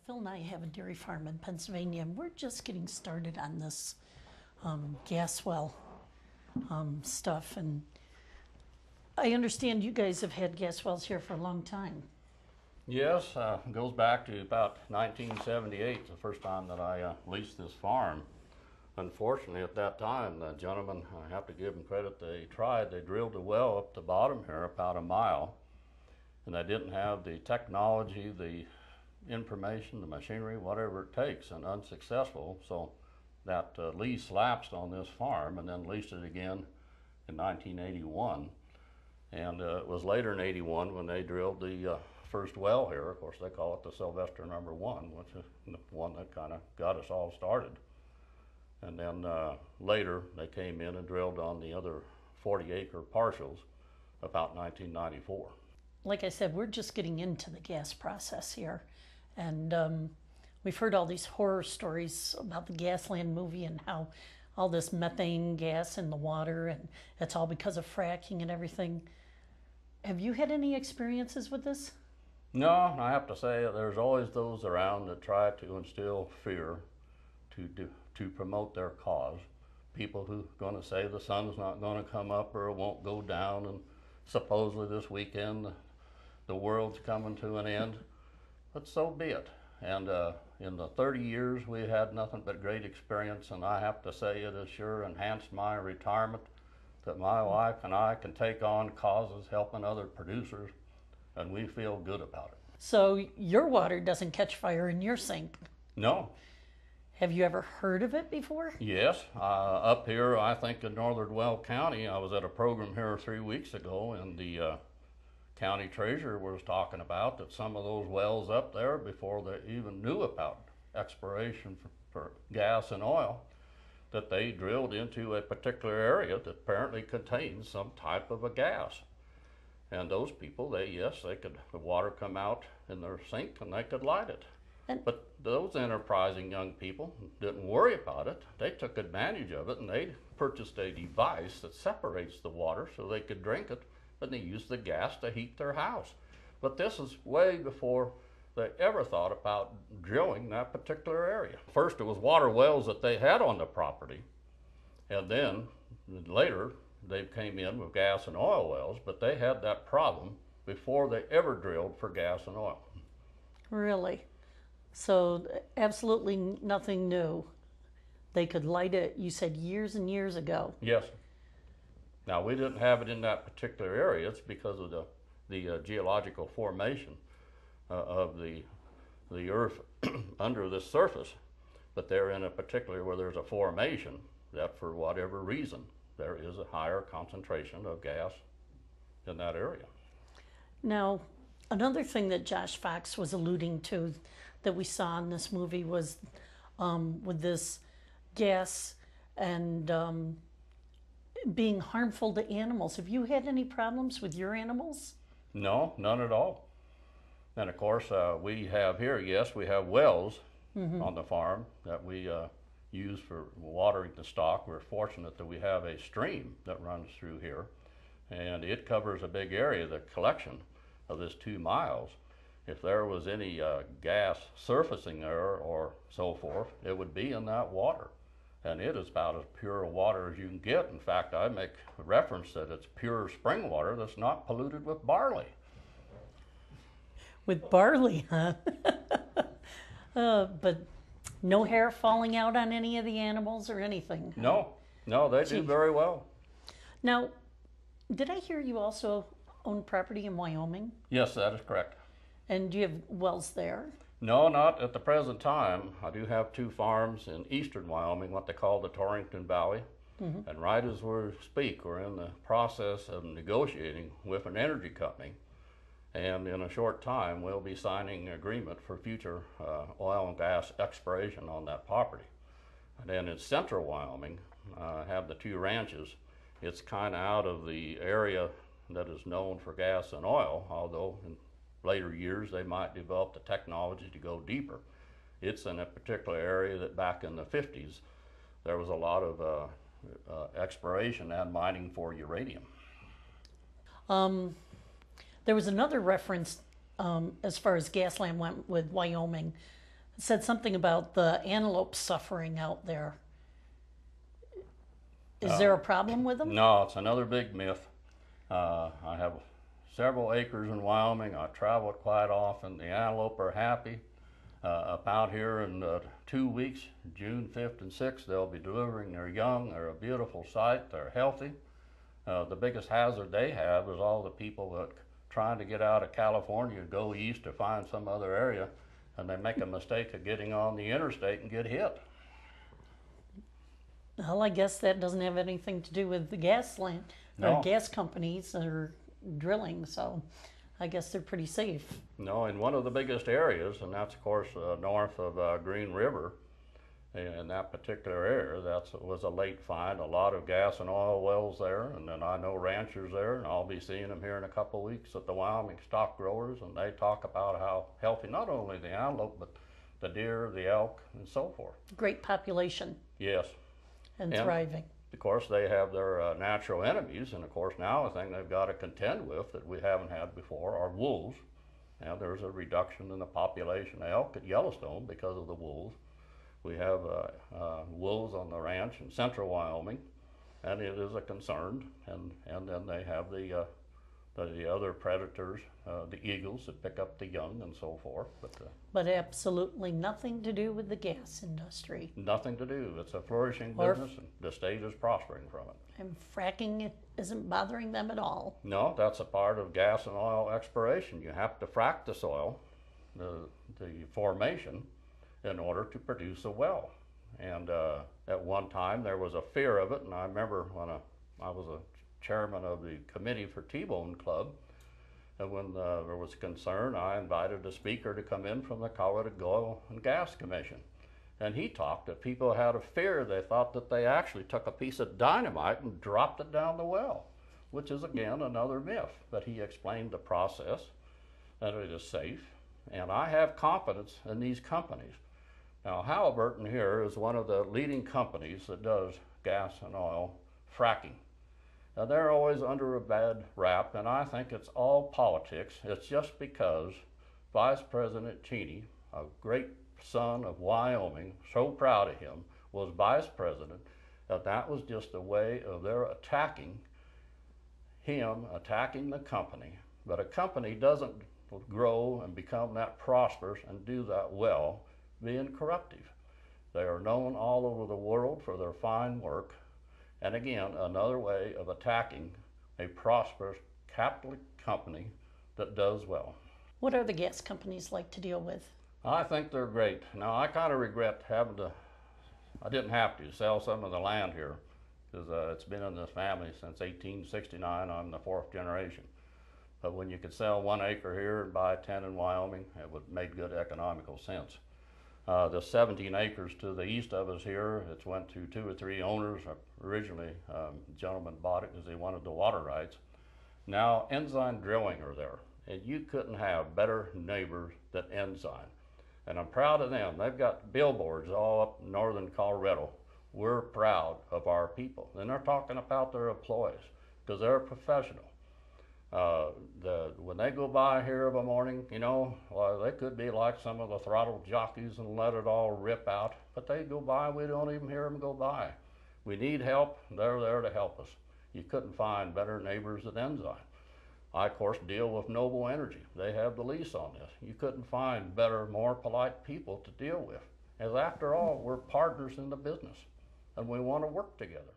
Phil and I have a dairy farm in Pennsylvania, and we're just getting started on this gas well stuff. And I understand you guys have had gas wells here for a long time. Yes, it goes back to about 1978, the first time that I leased this farm. Unfortunately, at that time, the gentleman, I have to give him credit, they drilled a well up the bottom here about a mile, and they didn't have the technology, the information, the machinery, whatever it takes, and unsuccessful. So that lease lapsed on this farm, and then leased it again in 1981. And it was later in 81 when they drilled the first well here. Of course, they call it the Sylvester #1, which is the one that kind of got us all started. And then later they came in and drilled on the other 40-acre parcels about 1994. Like I said, we're just getting into the gas process here. And we've heard all these horror stories about the Gasland movie and how all this methane gas in the water, and it's all because of fracking and everything. Have you had any experiences with this? No, I have to say there's always those around that try to instill fear to promote their cause. People who are going to say the sun's not going to come up or it won't go down, and supposedly this weekend the world's coming to an end. But so be it. And in the 30 years we had nothing but great experience, and I have to say it has sure enhanced my retirement, that my wife and I can take on causes helping other producers, and we feel good about it. So your water doesn't catch fire in your sink? No. Have you ever heard of it before? Yes, up here, I think in northern Weld County, I was at a program here 3 weeks ago, and the county treasurer was talking about that some of those wells up there, before they even knew about exploration for gas and oil, that they drilled into a particular area that apparently contains some type of a gas. And those people, the water come out in their sink and they could light it. But those enterprising young people didn't worry about it. They took advantage of it, and they purchased a device that separates the water so they could drink it, and they used the gas to heat their house. But this is way before they ever thought about drilling that particular area. First, it was water wells that they had on the property, and then later they came in with gas and oil wells, but they had that problem before they ever drilled for gas and oil. Really? So absolutely nothing new. They could light it, you said, years and years ago. Yes. Now, we didn't have it in that particular area. It's because of the geological formation of the earth under the surface. But they're in a particular where there's a formation that, for whatever reason, there is a higher concentration of gas in that area. Now, another thing that Josh Fox was alluding to that we saw in this movie was with this gas and being harmful to animals. Have you had any problems with your animals? No, none at all. And of course, we have here, yes, we have wells on the farm that we use for watering the stock. We're fortunate that we have a stream that runs through here, and it covers a big area, the collection of this 2 miles. If there was any gas surfacing there or so forth, it would be in that water. And it is about as pure water as you can get. In fact, I make reference that it's pure spring water that's not polluted with barley. With barley, huh? But no hair falling out on any of the animals or anything? Huh? No, they do very well. Now, did I hear you also own property in Wyoming? Yes, that is correct. And do you have wells there? No, not at the present time. I do have 2 farms in eastern Wyoming, what they call the Torrington Valley. And right as we speak, we're in the process of negotiating with an energy company. And in a short time, we'll be signing an agreement for future oil and gas exploration on that property. And then in central Wyoming, I have the 2 ranches. It's kind of out of the area that is known for gas and oil, although in later years they might develop the technology to go deeper. It's in a particular area that back in the 50s there was a lot of exploration and mining for uranium. There was another reference as far as Gasland went with Wyoming It said something about the antelope suffering out there. Is there a problem with them? No, it's another big myth. I have several acres in Wyoming. I travel quite often. The antelope are happy. Up out here in 2 weeks, June 5th and 6th, they'll be delivering their young. They're a beautiful sight. They're healthy. The biggest hazard they have is all the people that trying to get out of California, go east to find some other area, and they make a mistake of getting on the interstate and get hit. Well, I guess that doesn't have anything to do with the Gasland or No. gas companies that are drilling, so I guess they're pretty safe. No, in one of the biggest areas, and that's of course north of Green River, in that particular area, that was a late find. A lot of gas and oil wells there, and then I know ranchers there, and I'll be seeing them here in a couple of weeks at the Wyoming stock growers, and they talk about how healthy not only the antelope, but the deer, the elk, and so forth. Great population Yes. and And thriving. of course, they have their natural enemies, and of course now the thing they've got to contend with that we haven't had before are wolves. Now there's a reduction in the population of elk at Yellowstone because of the wolves. We have wolves on the ranch in central Wyoming, and it is a concern. And then they have the other predators, the eagles that pick up the young and so forth. But absolutely nothing to do with the gas industry. Nothing to do. It's a flourishing business, and the state is prospering from it. And fracking isn't bothering them at all. No, that's a part of gas and oil exploration. You have to frack the soil, the formation, in order to produce a well. And at one time there was a fear of it, and I remember when I was a chairman of the committee for T-Bone Club, and when there was concern, I invited a speaker to come in from the Colorado Oil and Gas Commission. And he talked that people had a fear. They thought that they actually took a piece of dynamite and dropped it down the well, which is again another myth. But he explained the process, that it is safe, and I have confidence in these companies. Now, Halliburton here is one of the leading companies that does gas and oil fracking. Now, they're always under a bad rap, and I think it's all politics. It's just because Vice President Cheney, a great son of Wyoming, so proud of him, was vice president, that was just a way of their attacking him, attacking the company. But a company doesn't grow and become that prosperous and do that well being corruptive. They are known all over the world for their fine work, and again, another way of attacking a prosperous capitalist company that does well. What are the gas companies like to deal with? I think they're great. Now, I kind of regret I didn't have to sell some of the land here, because it's been in this family since 1869. I'm the 4th generation. But when you could sell 1 acre here and buy 10 in Wyoming, it would make good economical sense. The 17 acres to the east of us here, it's went to 2 or 3 owners. Originally, a gentleman bought it because he wanted the water rights. Now, Ensign Drilling are there, and you couldn't have better neighbors than Ensign. And I'm proud of them. They've got billboards all up in northern Colorado. We're proud of our people. And they're talking about their employees because they're professional. When they go by here of a morning, you know, well, they could be like some of the throttle jockeys and let it all rip out, but they go by, we don't even hear them go by. We need help, they're there to help us. You couldn't find better neighbors than Ensign. I, of course, deal with Noble Energy. They have the lease on this. You couldn't find better, more polite people to deal with. As after all, we're partners in the business, and we want to work together.